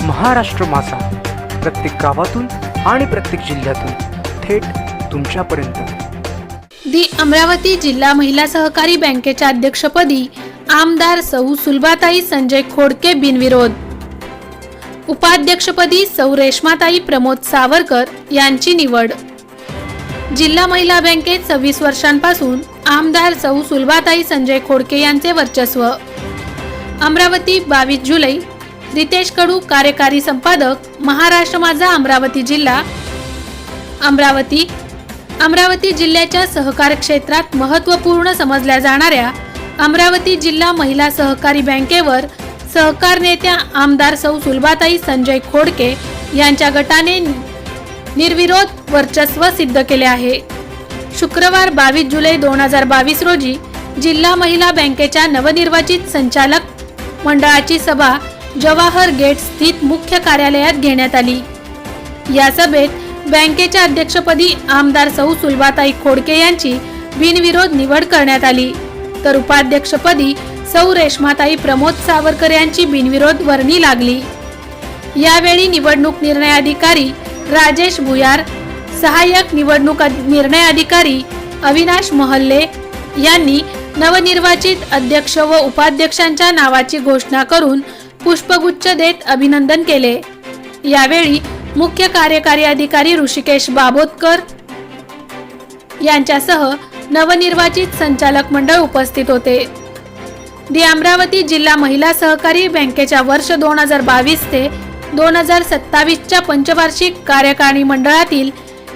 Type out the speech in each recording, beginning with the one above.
महाराष्ट्र मासा प्रत्येक गावातून आणि प्रत्येक जिल्ह्यातून थेट तुमच्यापर्यंत। दी अमरावती जिल्हा महिला सहकारी बँकेच्या अध्यक्षपदी आमदार सौ सुलभाताई संजय खोडके बिनविरोध, उपाध्यक्षपदी सौ रेश्माताई प्रमोद सावरकर यांची निवड। जिल्हा महिला बँकेत 26 वर्षांपासून आमदार सौ सुलभाताई संजय खोडके यांचे वर्चस्व। अमरावती 22 जुलै। रितेश कडू कार्यकारी संपादक, महाराष्ट्र माझा अमरावती जिल्हा। अमरावती जिल्ह्याच्या सहकार क्षेत्रात महत्त्वपूर्ण समजल्या जाणाऱ्या अमरावती जिल्हा महिला सहकारी बँकेवर सहकार नेत्या आमदार सौ सुलभाताई संजय खोडके यांच्या गटाने निर्विरोध वर्चस्व सिद्ध केले आहे। शुक्रवार 22 जुलै 2022 रोजी जिल्हा महिला बँकेच्या नवनिर्वाचित संचालक मंडळाची सभा जवाहर गेट स्थित मुख्य कार्यालयात घेण्यात आली। या सभेत बँकेच्या अध्यक्षपदी आमदार सौ सुलभाताई खोडके यांची बिनविरोध निवड करण्यात आली, तर उपाध्यक्षपदी सौ रेश्माताई प्रमोद सावरकर यांची बिनविरोध वर्णी लागली। यावेळी निवडणूक निर्णय अधिकारी राजेश भुयार, सहाय्यक निवडणूक निर्णय अधिकारी अविनाश महल्ले यांनी नवनिर्वाचित अध्यक्ष व उपाध्यक्षांच्या नावाची घोषणा करून पुष्पगुच्छ देत अभिनंदन केले। यावेळी मुख्य कार्यकारी अधिकारी ऋषिकेश बाबोतकर यांच्यासह नवनिर्वाचित संचालक मंडळ उपस्थित होते। दी अमरावती जिल्हा महिला सहकारी बँकेच्या वर्ष 2022 ते 2027 च्या पंचवार्षिक कार्यकारिणी मंडळातील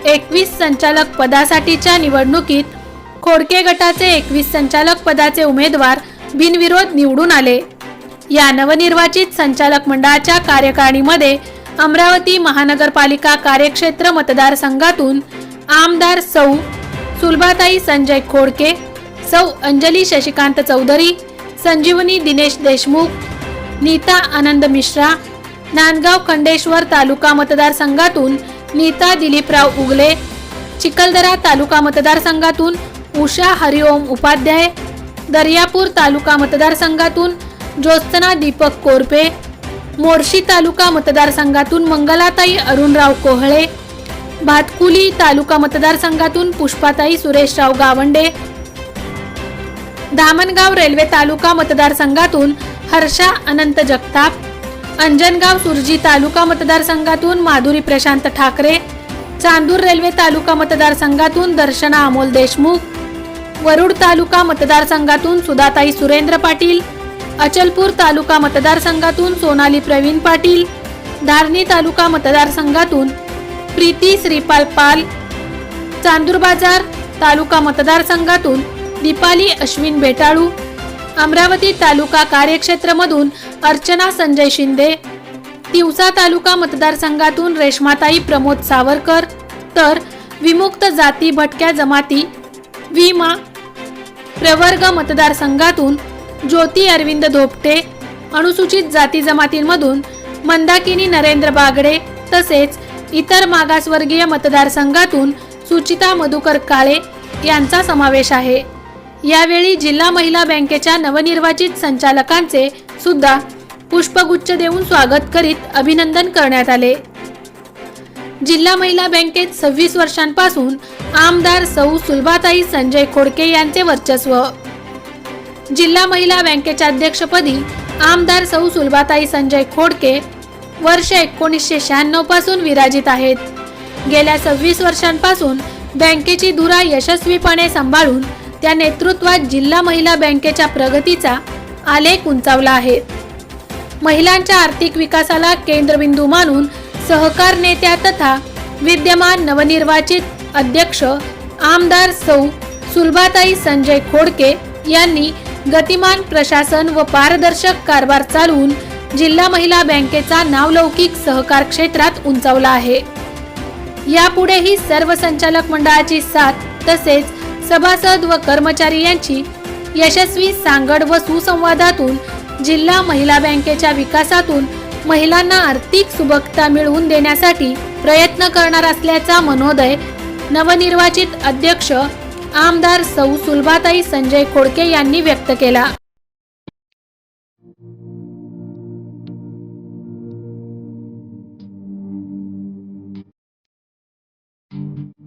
21 संचालक पदासाठीच्या निवडणुकीत खोडके गटाचे 21 संचालक पदाचे उमेदवार बिनविरोध निवडून आले। या नवनिर्वाचित संचालक मंडळाच्या कार्यकारिणीमध्ये अमरावती महानगरपालिका कार्यक्षेत्र मतदारसंघातून आमदार सौ सुलभाताई संजय खोडके, सौ अंजली शशिकांत चौधरी, संजीवनी दिनेश देशमुख, नीता आनंद मिश्रा, नांदगाव खंडेश्वर तालुका मतदारसंघातून नीता दिलीपराव उगले, चिखलदरा तालुका मतदारसंघातून उषा हरिओम उपाध्याय, दर्यापूर तालुका मतदारसंघातून ज्योत्सना दीपक कोरपे, मोर्शी तालुका मतदारसंघातून मंगलाताई अरुणराव कोहळे, भातकुली तालुका मतदारसंघातून पुष्पाताई सुरेशराव गावंडे, धामणगाव रेल्वे तालुका मतदारसंघातून हर्षा अनंत जगताप, अंजनगाव सुरजी तालुका मतदारसंघातून माधुरी प्रशांत ठाकरे, चांदूर रेल्वे तालुका मतदारसंघातून दर्शना अमोल देशमुख, वरुड तालुका मतदारसंघातून सुधाताई सुरेंद्र पाटील, अचलपूर तालुका मतदारसंघातून सोनाली प्रवीण पाटील, धारणी तालुका मतदारसंघातून प्रीती श्रीपाल पाल, चांदूर बाजार तालुका मतदारसंघातून दीपाली अश्विन बेटाळू, अमरावती तालुका कार्यक्षेत्रमधून अर्चना संजय शिंदे, तिवसा तालुका मतदारसंघातून रेश्माताई प्रमोद सावरकर, तर विमुक्त जाती भटक्या जमाती विमा प्रवर्ग मतदारसंघातून ज्योती अरविंद धोपटे, अनुसूचित जाती जमातींमधून मंदाकिनी नरेंद्र बागडे, तसेच इतर मागासवर्गीय मतदारसंघातून सुचिता मधुकर काळे यांचा समावेश आहे। यावेळी जिल्हा महिला बँकेच्या नवनिर्वाचित संचालकांचे सुद्धा पुष्पगुच्छ देऊन स्वागत करीत अभिनंदन करण्यात आले। जिल्हा महिला बँकेत 26 वर्षांपासून आमदार सौ सुलभाताई संजय खोडके यांचे वर्चस्व। जिल्हा महिला बँकेच्या अध्यक्षपदी आमदार सौ सुलभाताई संजय खोडके वर्ष 1996 पासून विराजित आहेत। गेल्या 26 वर्षांपासून बँकेची धुरा यशस्वीपणे सांभाळून त्या नेतृत्वात जिल्हा महिला बँकेच्या प्रगतीचा आलेख उंचावला आहे। महिलांच्या आर्थिक विकासाला केंद्रबिंदू मानून सहकार नेत्या तथा विद्यमान नवनिर्वाचित अध्यक्ष आमदार सौ सुलभाताई संजय खोडके यांनी गतिमान प्रशासन व पारदर्शक कारभार चालवून जिल्हा महिला बँकेचा नावलौकिक सहकार क्षेत्रात उंचावला आहे। यापुढेही सर्व संचालक मंडळाची साथ तसेच सभासद व कर्मचारी यांची यशस्वी सांगड व सुसंवादातून जिल्हा महिला बँकेच्या विकासातून महिलांना आर्थिक सुबकता मिळवून देण्यासाठी प्रयत्न करणार असल्याचा मनोदय नवनिर्वाचित अध्यक्ष आमदार सौ सुलभाताई संजय खोडके यांनी व्यक्त केला।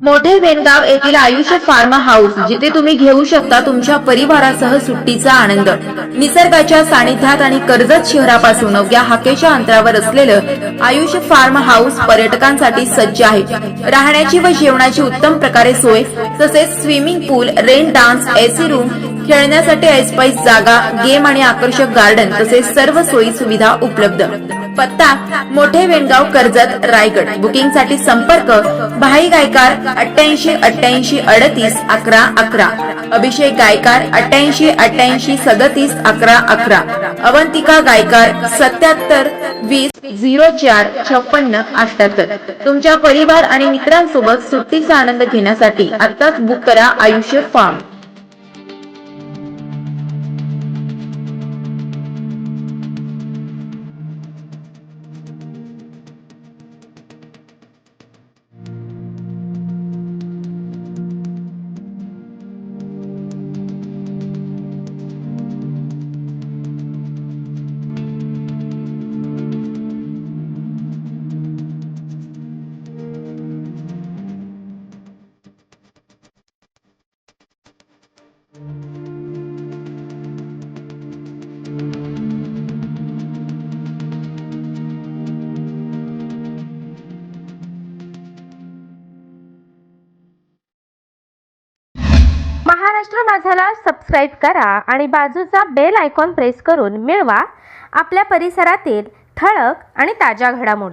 मोठे वेणगाव येथील आयुष्य फार्म हाऊस, जिथे तुम्ही घेऊ शकता तुमच्या परिवारासह सुट्टीचा आनंद. निसर्गाच्या सानिध्यात आणि कर्जत शहरापासून अवघ्या हाकेच्या अंतरावर असलेलं आयुष्य फार्म हाऊस पर्यटकांसाठी सज्ज आहे. राहण्याची व जेवणाची उत्तम प्रकारे सोय, तसेच स्विमिंग पूल, रेन डान्स, एसी रूम, खेळण्यासाठी ऐसपैस जागा, गेम आणि आकर्षक गार्डन तसेच सर्व सोयी सुविधा उपलब्ध. पत्ता मोठे वेणगाव, कर्जत, रायगड. बुकिंगसाठी संपर्क भाई गायकार 88 88 38 11 11, अभिषेक गायकार 88 88 37 11 11, अवंतिका गायकार 77 20 04 56 78. तुमच्या परिवार आणि मित्रांसोबत सुट्टीचा आनंद घेण्यासाठी आत्ताच बुक करा आयुष्य फार्म. महाराष्ट्र माझाला सबस्क्राईब करा आणि बाजूचा बेल आयकॉन प्रेस करून मिळवा आपल्या परिसरातील ठळक आणि ताज्या घडामोडी.